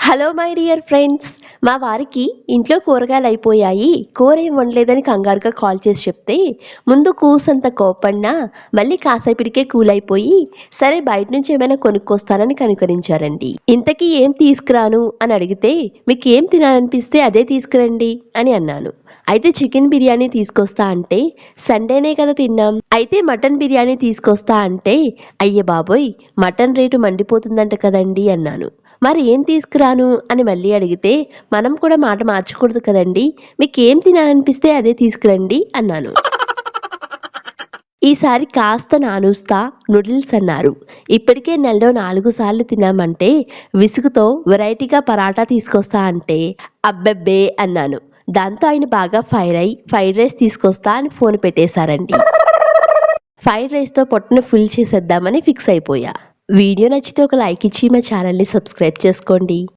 Hello my dear friends, మా వారికి ఇంట్లో కూరగాయలు అయిపోయాయి, కూర ఏం వండలేదని కంగారుగా కాల్ చేసి చెప్తే ముందు కూసంత కోపడినా మళ్ళీ కాసేపటికే కూల్ అయిపోయి సరే బయట నుంచి ఏమైనా కొనుక్కొస్తానని కనుకరించారండి. ఇంతకీ ఏం తీసుకురాను అని అడిగితే మీకు ఏం తినాలనిపిస్తే అదే తీసుకురండి అని అన్నాను. అయితే చికెన్ బిర్యానీ తీసుకొస్తా అంటే సండేనే కదా తిన్నాం, అయితే మటన్ బిర్యానీ తీసుకొస్తా అంటే అయ్య బాబోయ్ మటన్ రేటు మండిపోతుందంట కదండి అన్నాను. మరి ఏం తీసుకురాను అని మళ్ళీ అడిగితే మనం కూడా మాట మార్చకూడదు కదండి, మీకేం తినాలనిపిస్తే అదే తీసుకురండి అన్నాను. ఈసారి కాస్త నానుస్తా నూడిల్స్ అన్నారు. ఇప్పటికే నెలలో 4 సార్లు తిన్నామంటే విసుగుతో వెరైటీగా పరాటా తీసుకొస్తా అంటే అబ్బెబ్బే అన్నాను. దాంతో ఆయన బాగా ఫైర్ అయి ఫ్రైడ్ రైస్ తీసుకొస్తా అని ఫోన్ పెట్టేశారండి. ఫ్రైడ్ రైస్తో పొట్టను ఫుల్ చేసేద్దామని ఫిక్స్ అయిపోయా. వీడియో నచ్చితే ఒక లైక్ ఇచ్చి మా ఛానల్ని సబ్స్క్రైబ్ చేసుకోండి.